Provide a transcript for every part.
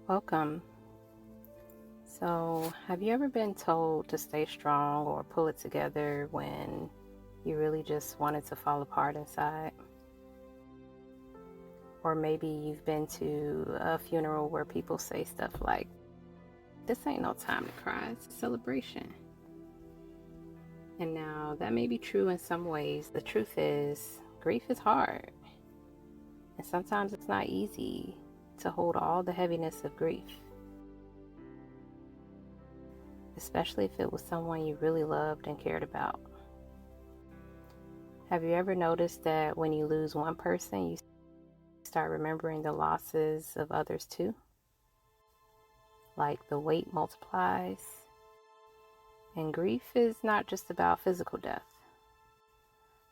Welcome. So, have you ever been told to stay strong or pull it together when you really just wanted to fall apart inside? Or maybe you've been to a funeral where people say stuff like, "This ain't no time to cry, it's a celebration." And now that may be true in some ways. The truth is, grief is hard. And sometimes it's not easy to hold all the heaviness of grief, especially if it was someone you really loved and cared about. Have you ever noticed that when you lose one person, you start remembering the losses of others too? Like the weight multiplies. And grief is not just about physical death.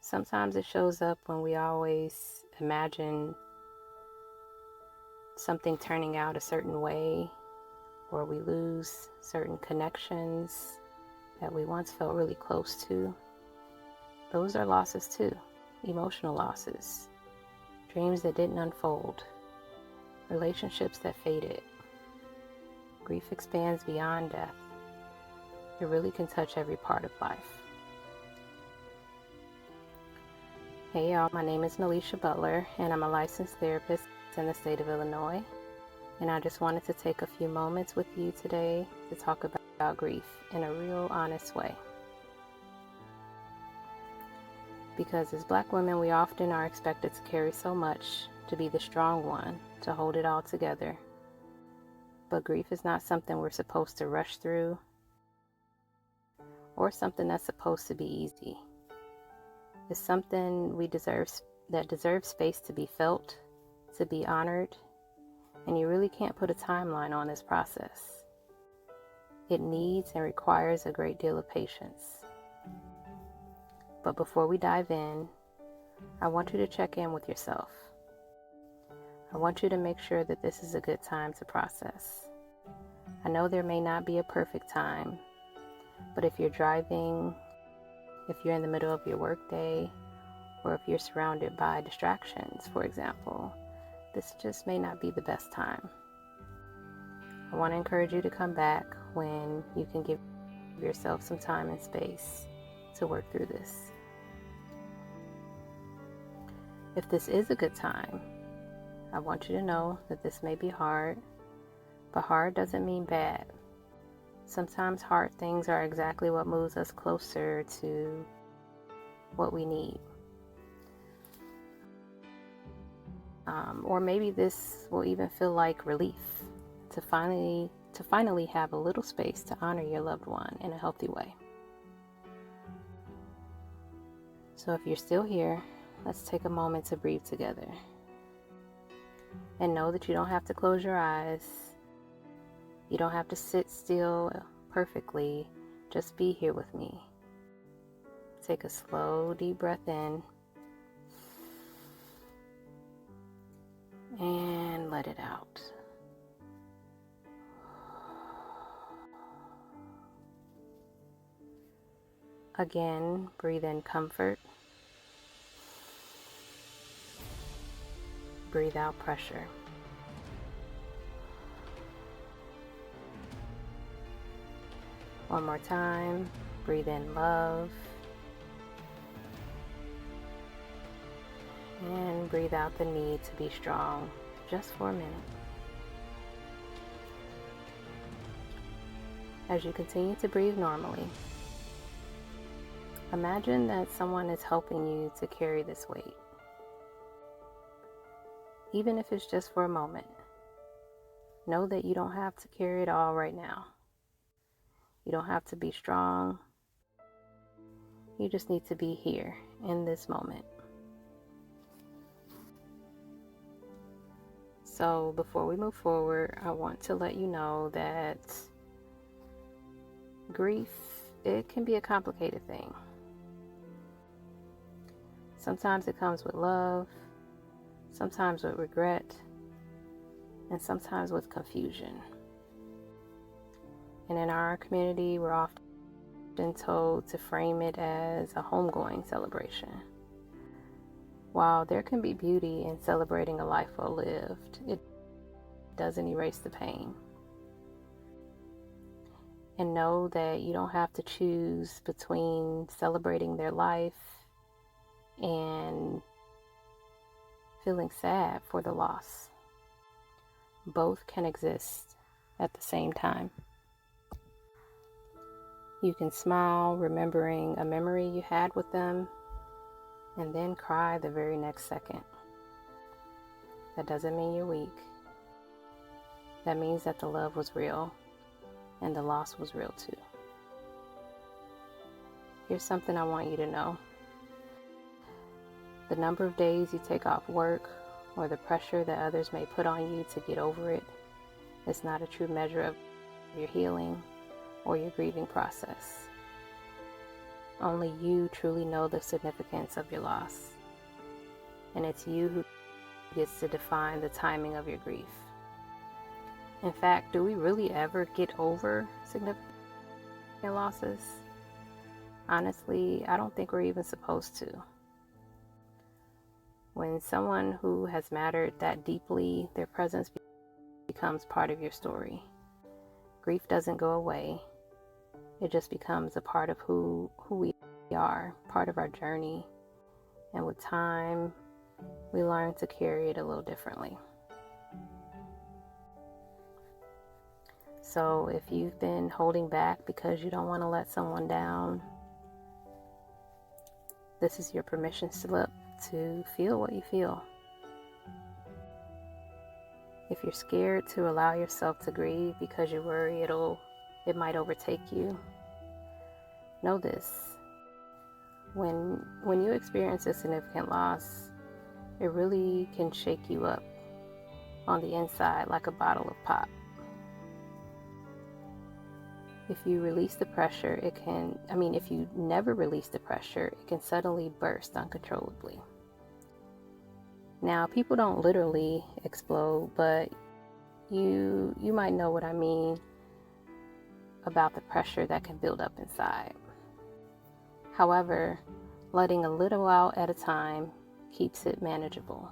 Sometimes it shows up when we always imagine something turning out a certain way, or we lose certain connections that we once felt really close to. Those are losses too, emotional losses, dreams that didn't unfold, relationships that faded. Grief expands beyond death. It really can touch every part of life. Hey y'all, my name is Melisha Butler, and I'm a licensed therapist in the state of Illinois. And I just wanted to take a few moments with you today to talk about grief in a real honest way. Because as Black women, we often are expected to carry so much, to be the strong one, to hold it all together. But grief is not something we're supposed to rush through, or something that's supposed to be easy. It's something that deserves space to be felt, to be honored, and you really can't put a timeline on this process. It needs and requires a great deal of patience. But before we dive in, I want you to check in with yourself. I want you to make sure that this is a good time to process. I know there may not be a perfect time, but if you're driving, if you're in the middle of your workday, or if you're surrounded by distractions, for example, this just may not be the best time. I want to encourage you to come back when you can give yourself some time and space to work through this. If this is a good time, I want you to know that this may be hard, but hard doesn't mean bad. Sometimes hard things are exactly what moves us closer to what we need. Or maybe this will even feel like relief to finally have a little space to honor your loved one in a healthy way. So if you're still here, let's take a moment to breathe together. And know that you don't have to close your eyes. You don't have to sit still perfectly. Just be here with me. Take a slow, deep breath in. And let it out. Again, breathe in comfort. Breathe out pressure. One more time. Breathe in love. And breathe out the need to be strong, just for a minute. As you continue to breathe normally, imagine that someone is helping you to carry this weight. Even if it's just for a moment, know that you don't have to carry it all right now. You don't have to be strong. You just need to be here in this moment. So before we move forward, I want to let you know that grief, it can be a complicated thing. Sometimes it comes with love, sometimes with regret, and sometimes with confusion. And in our community, we're often told to frame it as a homegoing celebration. While there can be beauty in celebrating a life well lived, it doesn't erase the pain. And know that you don't have to choose between celebrating their life and feeling sad for the loss. Both can exist at the same time. You can smile, remembering a memory you had with them, and then cry the very next second. That doesn't mean you're weak. That means that the love was real and the loss was real too. Here's something I want you to know. The number of days you take off work or the pressure that others may put on you to get over it is not a true measure of your healing or your grieving process. Only you truly know the significance of your loss, and it's you who gets to define the timing of your grief. In fact, do we really ever get over significant losses? Honestly, I don't think we're even supposed to. When someone who has mattered that deeply, their presence becomes part of your story. Grief doesn't go away. It just becomes a part of who we are, part of our journey. And with time, we learn to carry it a little differently. So if you've been holding back because you don't want to let someone down, this is your permission slip to feel what you feel. If you're scared to allow yourself to grieve because you worry it might overtake you, know this. When you experience a significant loss, it really can shake you up on the inside like a bottle of pop. If you release the pressure, if you never release the pressure, it can suddenly burst uncontrollably. Now, people don't literally explode, but you might know what I mean about the pressure that can build up inside. However, letting a little out at a time keeps it manageable.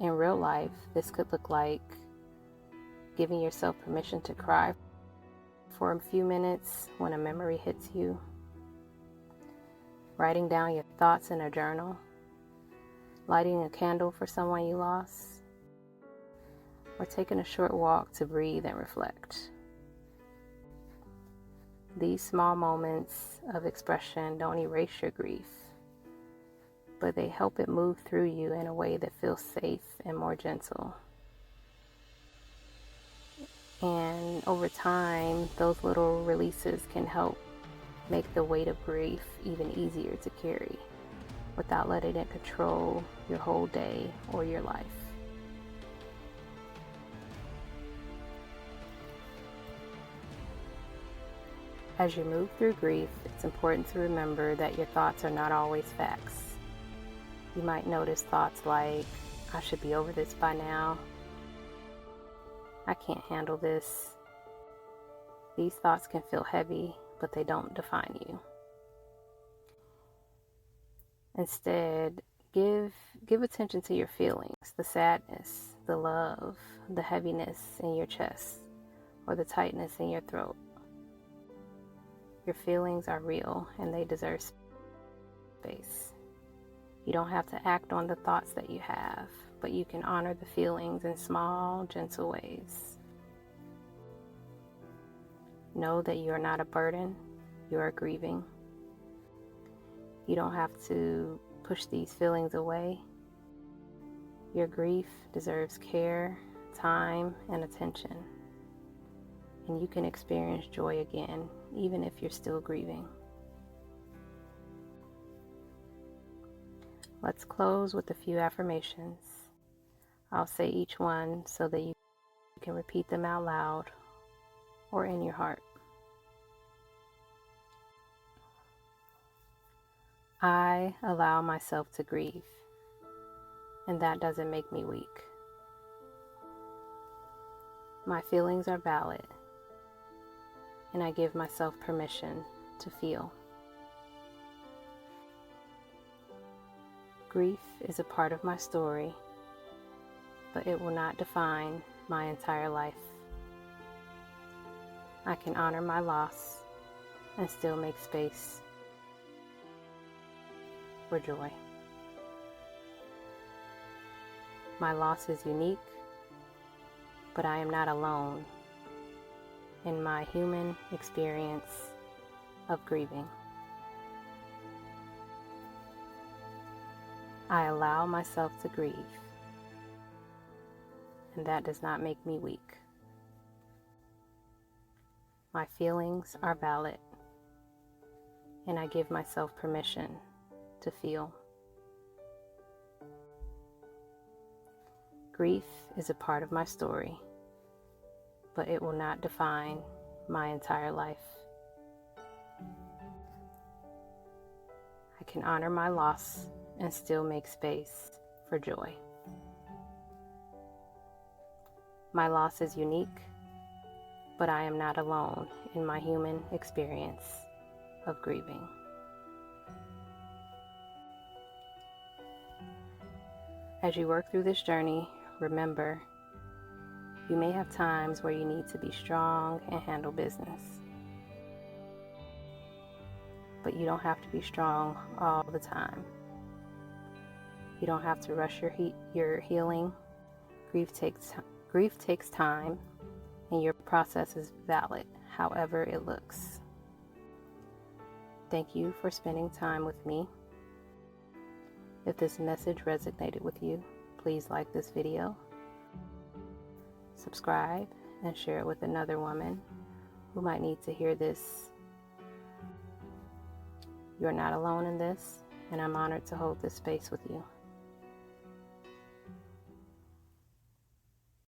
In real life, this could look like giving yourself permission to cry for a few minutes when a memory hits you, writing down your thoughts in a journal, lighting a candle for someone you lost, or taking a short walk to breathe and reflect. These small moments of expression don't erase your grief, but they help it move through you in a way that feels safe and more gentle. And over time, those little releases can help make the weight of grief even easier to carry without letting it control your whole day or your life. As you move through grief, it's important to remember that your thoughts are not always facts. You might notice thoughts like, I should be over this by now. I can't handle this. These thoughts can feel heavy, but they don't define you. Instead, give attention to your feelings, the sadness, the love, the heaviness in your chest, or the tightness in your throat. Your feelings are real and they deserve space. You don't have to act on the thoughts that you have, but you can honor the feelings in small, gentle ways. Know that you are not a burden, you are grieving. You don't have to push these feelings away. Your grief deserves care, time, and attention. And you can experience joy again, even if you're still grieving. Let's close with a few affirmations. I'll say each one so that you can repeat them out loud or in your heart. I allow myself to grieve, and that doesn't make me weak. My feelings are valid, and I give myself permission to feel. Grief is a part of my story, but it will not define my entire life. I can honor my loss and still make space for joy. My loss is unique, but I am not alone in my human experience of grieving. I allow myself to grieve, and that does not make me weak. My feelings are valid, and I give myself permission to feel. Grief is a part of my story, but it will not define my entire life. I can honor my loss and still make space for joy. My loss is unique, but I am not alone in my human experience of grieving. As you work through this journey, remember, you may have times where you need to be strong and handle business. But you don't have to be strong all the time. You don't have to rush your healing. Grief takes time, and your process is valid, however it looks. Thank you for spending time with me. If this message resonated with you, please like this video, subscribe, and share it with another woman who might need to hear this. You're not alone in this, and I'm honored to hold this space with you.